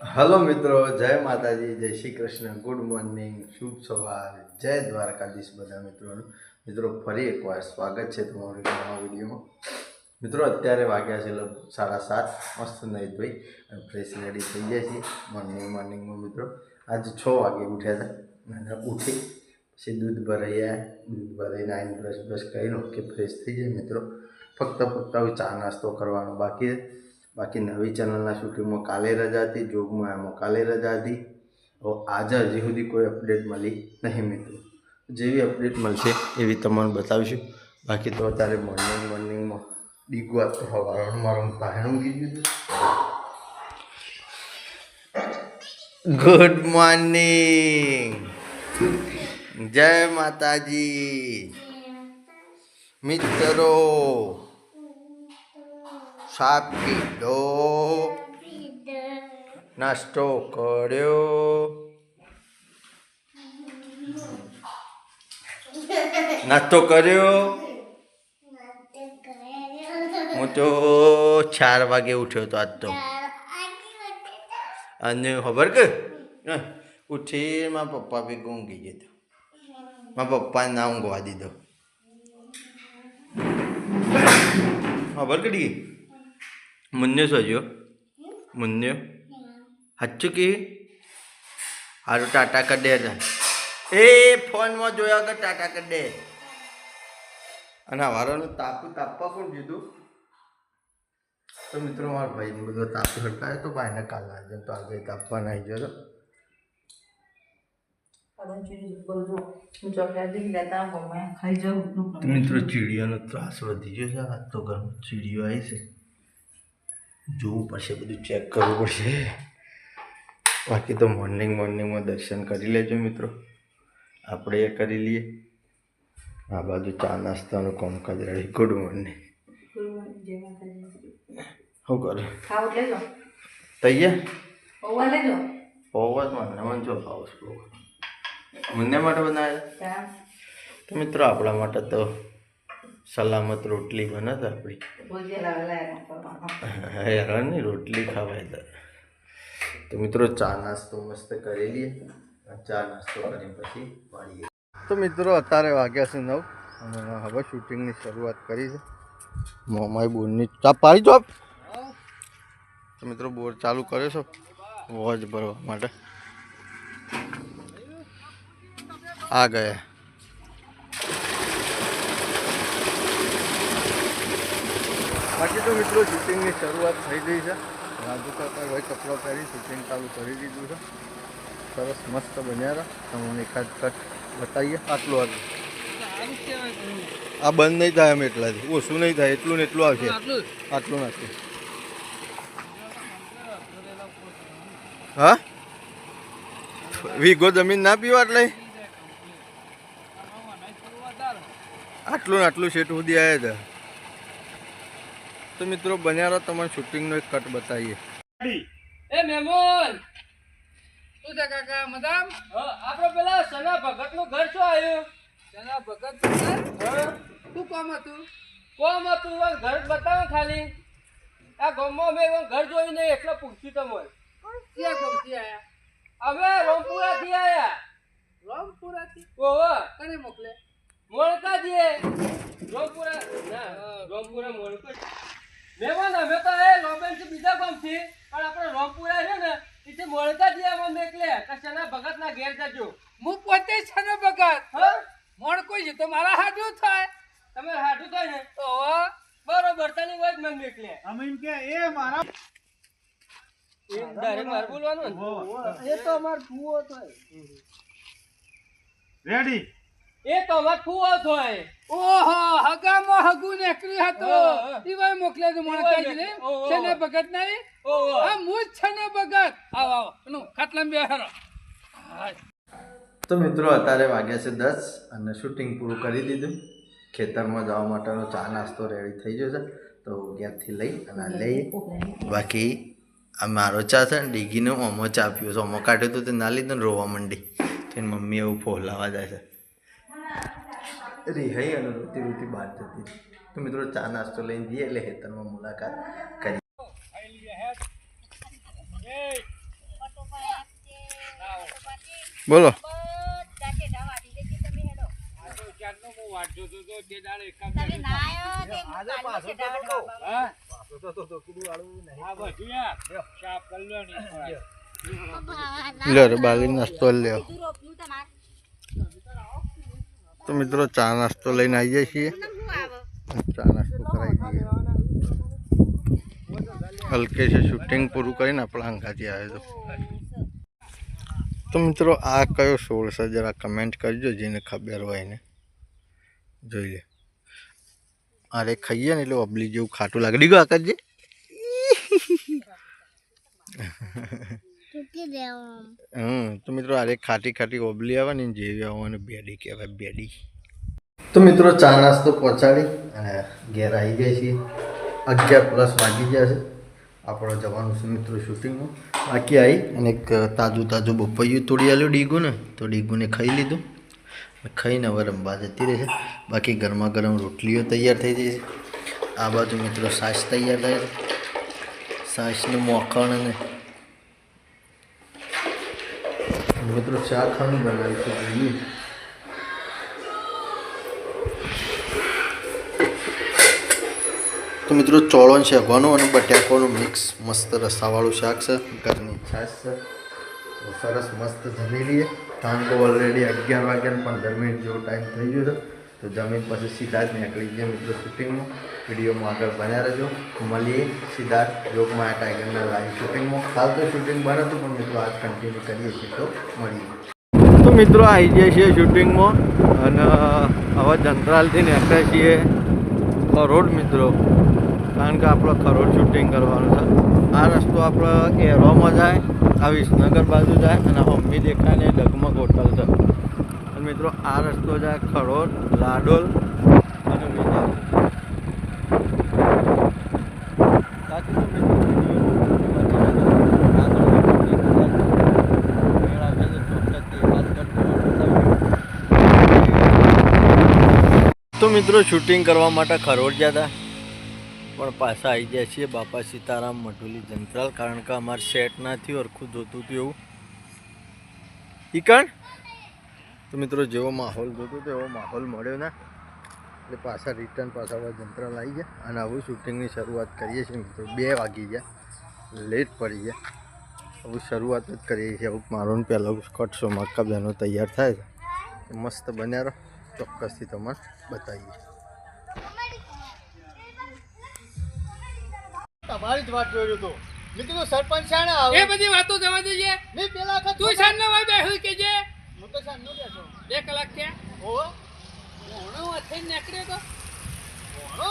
Hello મિત્રો, જય માતાજી, જય શ્રી કૃષ્ણ, ગુડ મોર્નિંગ, શુભ સવાર, જય દ્વારકાધીશ બધા મિત્રોનું. મિત્રો ફરી એકવાર સ્વાગત છે તમારું નવા વિડીયોમાં. મિત્રો અત્યારે વાગ્યા છે લગભગ 7:30. મસ્ત નહીં ધોઈ અને ફ્રેશ રેડી થઈ જાય છે મોર્નિંગમાં મિત્રો. આજે 6 વાગે ઉઠ્યા હતા અને ઉઠી પછી દૂધ ભરાઈને આવીને બ્રશ કરીને કે ફ્રેશ થઈ જાય મિત્રો. ફક્ત હવે ચા નાસ્તો કરવાનો બાકી છે. બાકી નવી ચેનલના શૂટિંગમાં કાલે રજા હતી, જોગમાં એમાં કાલે રજા હતી. હવે આજે હજી સુધી કોઈ અપડેટ મળી નહીં મિત્રો. જેવી અપડેટ મળશે એવી તમને બતાવીશું. બાકી તો અત્યારે મોર્નિંગમાં ડીગવા તો હવારમાં મારું પહેણું ગયું. ગુડ મોર્નિંગ, જય માતાજી મિત્રો. ચા પીધો, નાસ્તો કર્યો, હું તો 4 વાગે ઉઠ્યો હતો આજ તો. અને ખબર કે ઉઠી મારા પપ્પા બી ઊંઘી ગયો હતો. મારા પપ્પાને ના ઊંઘવા દીધો. ખબર કે મુન્ને સોજો મુન્ને સાચું કે હારું ટાટા કરી દે. એ ફોનમાં જોયા કે ટાટા કરી દે. અને હવારોનું તાપવા કોણ દીધું? તો મિત્રો મારા ભાઈને બધો તાપી હટકાયો તો ભાઈને કાલ લાગે તો આગળ તાપવા નાહી ગયો તો મિત્રો ચીડિયાનો ત્રાસ વધી ગયો છે. આજ તો ઘરમાં ચીડિયો આવી છે. જોવું પડશે, બધું ચેક કરવું પડશે. બાકી તો મોર્નિંગમાં દર્શન કરી લેજો મિત્રો. આપણે એ કરી લઈએ. આ બાજુ ચા નાસ્તાનું કામકાજ રેડી. Good morning. શું કરે તૈયાર? પૌવા જ મને જો ભાવ મુન્ને માટે બનાવ્યા તો મિત્રો. આપણા માટે તો સલામત રોટલી બને તો આપણી હેરાની રોટલી ખવાય તો મિત્રો ચા નાસ્તો મસ્ત કરી લઈએ. ચા નાસ્તો કરીને પછી વાળીએ. તો મિત્રો અત્યારે વાગ્યા છે 9 અને હવે શૂટિંગની શરૂઆત કરી છે. મોમાઈ બોરની ચા પાડી દો. તો મિત્રો બોર ચાલુ કર્યો છો વોચ ભરવા માટે. આ ગયા બાકી તો મિત્રો શૂટિંગની શરૂઆત થઈ ગઈ છે. રાજુ કાકા ભાઈ કપડાં પહેરી શૂટિંગ ચાલુ કરી દીધું છે. સરસ મસ્ત બન્યા તમને એકાદ કટ બતાવીએ. આટલું આ બંધ નહીં થાય એમ એટલાથી ઓછું નહીં થાય. એટલું ને એટલું આવશે. આટલું નાખીએ. હા વીઘો જમીન ના પીવા એટલે આટલું ને આટલું શેઠ સુધી આવ્યા હતા. તો મિત્રો બન્યા તમને શૂટિંગનો એક કટ બતાવીએ. એ મેમોન શું છે કાકા મદામ? આપણો પેલા સના ભગત નું ઘર શું આવ્યું? સના ભગત નું ઘર? શું કામ હતું? ઘર બતાવો ખાલી. આ ગામમાં મેં ઘર જોયું નહીં એટલે પૂછ્યું તમને. ક્યાં ગામથી આયા? અમે રોમપુરાથી આયા. રોમપુરાથી? ઓહો. કને મોકલે? મોળકાજીએ. રોમપુરા ના રોમપુરા મોળકા. મેમોન અમે તો એ લોબેન થી બીજા ગામથી પણ આપણે રોમપુરા છે ને એટલે મોળકાજી આમાં મેકલે કશના ભગત ના ઘેર જજો. હું પોતે છના ભગત. હા મોણ કોઈ છે તો મારા હાડું થાય. તમે હાડું થાય ને તો બરોબર તને વાત મન મેકલે. અમે એમ કે એ મારા એ ડાયરેક્ટ માર બોલવાનું ને એ તો અમાર ફૂવો થાય. રેડી એ તો અમાર ફૂવો થાય. ઓહો હગામાં હગુ નેકરી હતો ઈવાય મોકલે તો મોણકાજી ને છને ભગત નહીં. ઓહો આ મુજ છને ભગત. આવ નો ખાટલામાં બેહારો. તો મિત્રો અત્યારે વાગ્યા છે 10 અને શૂટિંગ પૂરું કરી દીધું. ખેતરમાં જવા માટેનો ચા નાસ્તો રેડી થઈ ગયો છે. તો ત્યાંથી લઈ અને લઈએ. બાકી આ મારો ચા છે ને ડીગીનો ઓમો ચા પીવો છે. ઓમો કાઢ્યો તો તે ના લીધો ને રોવા માંડી. તો એની મમ્મી એવું ફોલાવા જાય છે. રિહાઈ અને રોતી બહાર જતી. તો મિત્રો ચા નાસ્તો લઈને જઈએ એટલે ખેતરમાં મુલાકાત કરી. બોલો. લ્યો રે બાલી નાસ્તો લ્યો. તો મિત્રો ચા નાસ્તો લઈને આવી જાય છીએ. ચા નાસ્તો કરાવી દઈએ. હલકે છે શૂટિંગ પૂરું કરીને આપણા અંગાથી આવે તો મિત્રો આ કયો સોળ છે જરા કમેન્ટ કરજો જેને ખબર હોય ને. જોઈ લે. અરે ખાઈએ ને એટલે અબલી જેવું ખાટું લાગે. ડીગો આ કરજે. તો મિત્રો અરે ખાટી ખાટી ઓબલી આવે ને જેવી આવવાને બેડી કહેવાય બેડી. તો મિત્રો ચા નાસ્તો પહોંચાડી અને ઘેર આવી જાય છીએ. 11+ વાગી ગયા છે. આપણો જવાનું છે મિત્રો શૂટિંગમાં. બાકી આવી અને એક તાજું બપૈયું તોડી આલ્યું ડીગું ને તો ડીગુને ખાઈ લીધું. ખાઈને હવે રમવા જતી રહેશે. બાકી ગરમા ગરમ રોટલીઓ તૈયાર થઈ જશે. આ બાજુ મિત્રો છાશ તૈયાર થાય છે. છાશનું મોખણ અને મિત્રો ચા ખાવાનું બનાવીશું જોઈએ. તો મિત્રો ચોળણ શેકવાનું અને બટાકાનું મિક્સ મસ્ત રસાવાળું શાક છે. ઘરની છાશ છે. સરસ મસ્ત જમી લઈએ. ટાઈમ તો ઓલરેડી 11 વાગ્યાને 15 મિનિટ જેવો ટાઈમ થઈ ગયો છે. તો જમીન પછી સીધા જ નીકળી ગયા મિત્રો શૂટિંગમાં. વિડીયોમાં આગળ બન્યા રહેજો. મળીએ સીધા લોકમાયા ટાઈગરના લાઈવ શૂટિંગમાં. હાલ તો શૂટિંગ બંધ હતું પણ મિત્રો આજ કન્ટિન્યુ કરીએ છીએ તો મળીએ. તો મિત્રો આવી જાય છીએ શૂટિંગમાં અને હવે જંત્રાલથી નીકળ્યા છીએ ખરોડ મિત્રો. કારણ કે આપણે ખરોડ શૂટિંગ કરવાનું છે. આ રસ્તો આપણે એરોમાં જાય, આ વિસનગર બાજુ જાય અને હમ્મી દેખાય ને ડગમગ હોટલ છે. અને મિત્રો આ રસ્તો જાય ખરોડ, લાડોલ અને વિજાપુર. તો મિત્રો શૂટિંગ કરવા માટે ખરોડ ગયા હતા પણ પાછા આવી ગયા છીએ બાપા સીતારામ મઢુલી જંત્રાલ. કારણ કે અમારે સેટ ના થયું હરખું જોતું હતું એવું ઈકણ. તો મિત્રો જેવો માહોલ જોતો હતો એવો માહોલ મળ્યો ને એટલે પાછા રિટર્ન પાછા હવે જંત્રાલ આવી ગયા અને આવું શૂટિંગની શરૂઆત કરીએ છીએ મિત્રો. 2 વાગી ગયા, લેટ પડી ગયા. હવે શરૂઆત જ કરીએ છીએ. આવું મારો ને પહેલાં કટશો મક્કા બહેનો તૈયાર થાય છે. મસ્ત બન્યા રહો, ચોક્કસથી તમને બતાવીએ. તમારી જ વાત જોઈ તો મેં કીધું સરપંચ શાણે આવે એ બધી વાતો જવા દેજે. મેં પેલા વખત તું શાનનો વાય બેહું કે જે હું તો શાનનો બેઠો 2 કલાક કે ઓ મોણો અથઈ નીકળ્યો તો ઓણો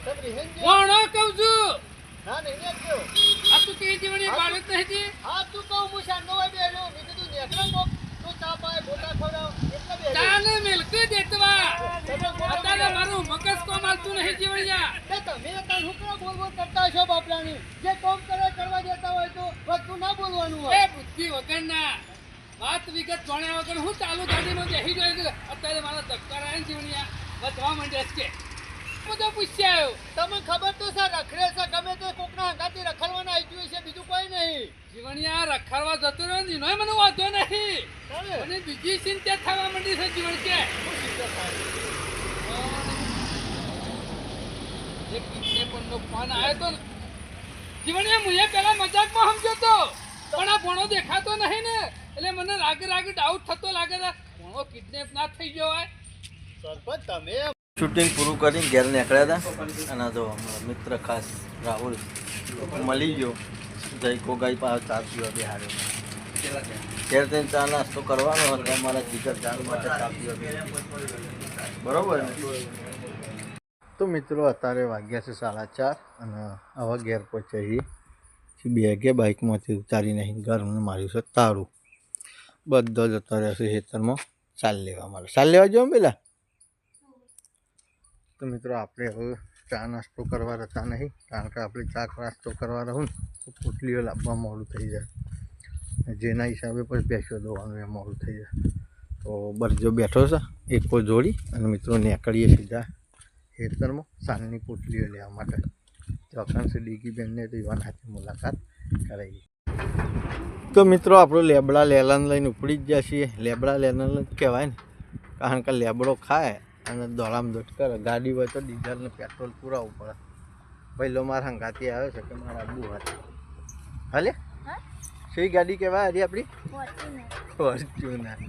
તમ રીહેન જે મોણો કહું છું. ના નહીં નીકળ્યો. આ તું કેવી જીવણી બાળક નથી. હા તું કહું હું શાનનો વાય બેઠો. મેં કીધું નીકળો તો તું ચા પાય ગોટા ખવડાવ એટલે બેઠો. ચાને મિલકે દેતવા અત્યારે મારું મગજ કોમ આવતું નહીં જીવણિયા. તમે કાલ હુકરા બોલ કરતા છો બાપલાની. જે કામ કરે કરવા દેતા હોય તો વસ્તુ ના બોલવાનું હોય. એ બુદ્ધિ વગરના વાત વિગત જાણ્યા વગર હું ચાલુ ગાડીમાં બેસી ગયો. અત્યારે મારા ધક્કા રહ્યા ને જીવણિયા વધવા માંડ્યા છે. બધો પૂછ્યા આવ્યો. તમને ખબર તો છે રખડે છે ગમે તે કોકના હંગાથી રખડવાના આવી ગયું છે બીજું કોઈ નહીં. જીવણિયા રખડવા જતો રહ્યો ને એનોય મને વાંધો નહીં. મને બીજી ચિંતા થવા માંડી છે જીવણ કે એક કિડનેપરનો ફોન આવ્યો તો જીવણિયા મુએ પેલા મજાકમાં સમજ્યો તો પણ આ ભણો દેખાતો નહીં ને એટલે મને રાગે ડાઉટ થતો લાગે છે ભણો કિડનેપ ના થઈ ગયો હોય. સરપંચ તમે શૂટિંગ પૂરું કરીને ઘેર નીકળ્યા હતા અને જો મિત્ર ખાસ રાહુલ મળી ગયો. જયકો ગાઈ પાસે ચા પીવા બેહાડ્યો. ઘેર થઈને ચા નાસ્તો કરવાનો હતો અમારા જીગર ચાર માટે ચા પીવા બરોબર ને. તો મિત્રો અત્યારે વાગ્યા છે 4:30 અને આવા ઘેર પહોંચ્યા છીએ. બેગે બાઇકમાંથી ઉતારી નહીં ઘરને માર્યું છે તાળું. બધો જ અત્યારે હશે ખેતરમાં ચાલ લેવા મારે. ચાલ લેવા જાઓ પેલા. તો મિત્રો આપણે હવે ચા નાસ્તો કરવા રહેતા નહીં કારણ કે આપણે ચા નાસ્તો કરવા રહું ને તો પોટલીઓ લાવવા મોડું થઈ જાય. જેના હિસાબે પછી બેસો દોવાનું એ મોડું થઈ જાય. તો બરજો બેઠો છે એકો જોડી અને મિત્રો નીકળીએ સીધા ખેતરમાં સાંજની પોટલીઓ લેવા માટે. ચોખાણ ડીગી બેનને તો યુવાન હાથે મુલાકાત કરાવી. તો મિત્રો આપણું લેબડા લેલાને લઈને ઉપડી જ ગયા છીએ. લેબડા લેલાને જ કહેવાય ને, કારણ કે લેબડો ખાય અને દોડામ દોડ કરે. ગાડી હોય તો ડીઝલ ને પેટ્રોલ પુરાવવું પડે. પહેલો મારા હંગાતી આવ્યો છે કે મારા આબુ હતી હાલે શી ગાડી કહેવાય હરી આપણી ફોર્ચ્યુનર.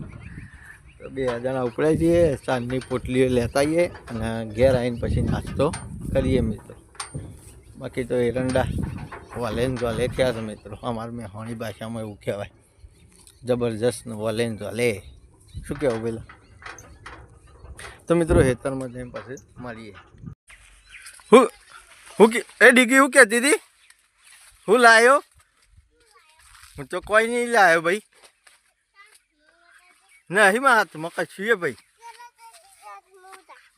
તો 2 જણા ઉપડે છીએ, સાંજની પોટલીઓ લેતા આવીએ અને ઘેર આવીને પછી નાસ્તો કરીએ મિત્રો. બાકી તો એરંડા વલેન ઝોલે થયા છે મિત્રો. અમારી મેહોણી ભાષામાં એવું કહેવાય, જબરજસ્ત વલેન ઝોલે. શું કહેવું પેલા? તો મિત્રો હેતરમાં જઈને પછી મળીએ. હું એ ડીગી હું કહેતી હતી? હું લાવ્યો? હું તો કોઈ નહીં લાવ્યો ભાઈ. નહીં મારા હાથમાં કશું છે ભાઈ.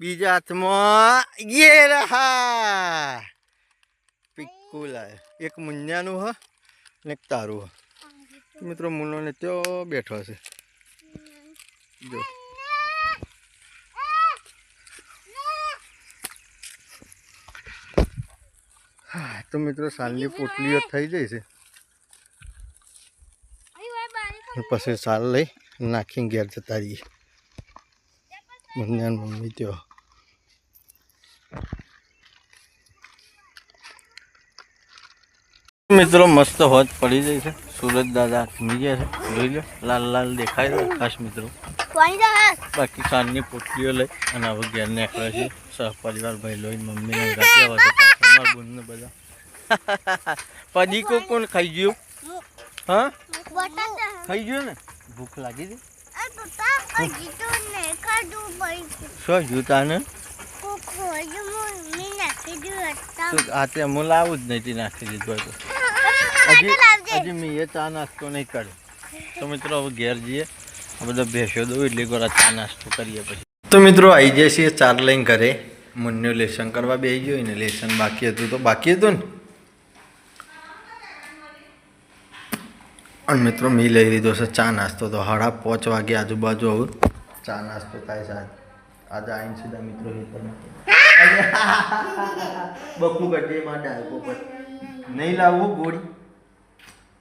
બીજા હાથમાં યે રહા પિક્કુ લાવ્યો. એક મુન્યાનું હ ને એક તારું હ. મિત્રો મુન્નોને ત્યાં બેઠો છે જો. તો મિત્રો સાલની પોટલીઓ થઈ જાય છે પછી સાલ લઈ નાખીને ઘેર જતા રહીએ. મમ્મી મમ્મી ત્યાં મિત્રો મસ્ત હોજ પડી જાય છે. સુરજ દાદા ઘૂમી ગયા છે, જોઈ લો લાલ લાલ દેખાય છે ખાસ મિત્રો. બાકી સાંજની પોટલીઓ લઈ અને હવે ઘેર નીકળે છે. સહપરિવાર ભાઈ લોહીને મમ્મીને ગાતી આવે છે, મારા બુનને બધા. પડીકો કોણ ખાઈ ગયું? હા ખાઈ ગયું ને? ભૂખ લાગી હતી શું જૂતા ને? આ તે હું લાવું જ નહીં નાખી દીધું હતું. હજી મેં એ ચા નાસ્તો નહીં કર્યો. તો મિત્રો હવે ઘેર જઈએ, આ બધા ભેંસો દઉં એટલે ગોરા ચા નાસ્તો કરીએ પછી. તો મિત્રો આવી જાય છીએ 4 લઈને ઘરે. મુન્યો લેસન કરવા બેસી ગયો ને લેસન બાકી હતું તો બાકી હતું ને. અને મિત્રો મેં લઈ લીધો છે ચા નાસ્તો. તો 5:30 વાગે આજુબાજુ આવું ચા નાસ્તો થાય છે. આજે આવીને સીધા મિત્રો બકુ કટે માં ડાયકો પર નહીં લાવવું ગોળી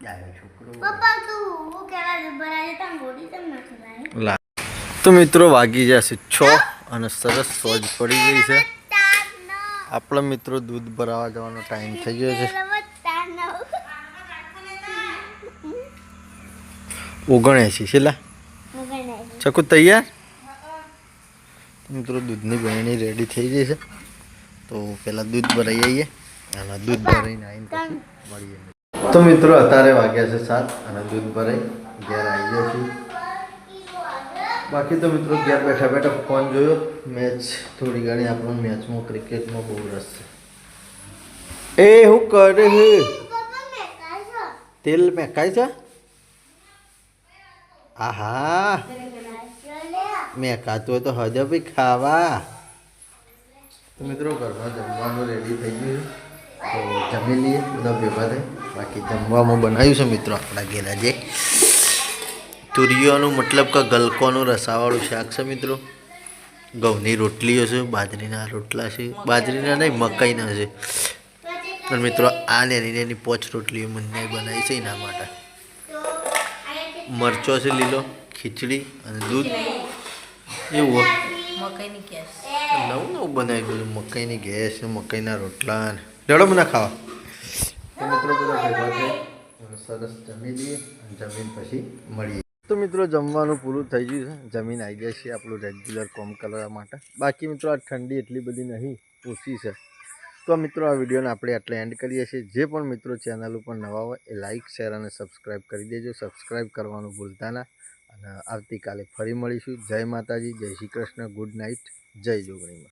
ડાયો છોકરો. તો મિત્રો વાગી જશે 6 અને સરસ સોજ પડી ગઈ છે. આપણા મિત્રો દૂધ ભરાવા જવાનો ટાઈમ થઈ ગયો છે. 79 છેલ્લા ચકુ તૈયાર. મિત્રો દૂધની બહેણી રેડી થઈ ગઈ છે. તો પહેલાં દૂધ ભરાઈ આવીએ અને દૂધ ભરાઈને આવીને પછી મળીએ. તો મિત્રો અત્યારે વાગ્યા છે 7 અને દૂધ ભરાઈ ઘેર આવી ગયા છીએ. બાકી તો મિત્રો ઘેર બેઠા બેઠા ફોન જોયો. મેચ થોડી ઘણી આપણો મેચમાં ક્રિકેટમાં બહુ રસ છે. એ હું કરે છે? તેલ મેકાય છે? આહા મેકાતું હોય તો હજે ભાઈ ખાવા. તો મિત્રો ઘરમાં જમવાનું રેડી થઈ ગયું છે. તો જમી લઈએ બધા ભેગા થઈ. બાકી જમવામાં બનાવ્યું છે મિત્રો આપણા ઘેર આજે તુરિયોનું મતલબ કે ગલકોનું રસાવાળું શાક છે મિત્રો. ઘઉંની રોટલીઓ છે, બાજરીના રોટલા છે, બાજરીના નહીં મકાઈના છે. અને મિત્રો આ નાની 5 રોટલીઓ મને બનાવી છે એના માટે. મરચો છે લીલો, ખીચડી અને દૂધ એવું નવું બનાવી દીધું. મકાઈની ગેસ, મકાઈના રોટલા લેડો મને ખાવા. તો મિત્રો બધા ભેગા થઈ સરસ જમી લઈએ અને જમીન પછી મળીએ. તો મિત્રો જમવાનું પૂરું થઈ ગયું છે. જમીન આવી જાય છે આપણું રેગ્યુલર કોમ કરવા માટે. બાકી મિત્રો આ ઠંડી એટલી બધી નહીં, ઓછી છે. તો મિત્રો આ વિડીયોને આપણે આટલે એન્ડ કરીએ છીએ. જે પણ મિત્રો ચેનલ ઉપર નવા હોય એ લાઇક શેર અને સબસ્ક્રાઈબ કરી દેજો. સબસ્ક્રાઈબ કરવાનું ભૂલતા ના. અને આવતીકાલે ફરી મળીશું. જય માતાજી, જય શ્રી કૃષ્ણ, ગુડ નાઇટ, જય જોગણીમાં.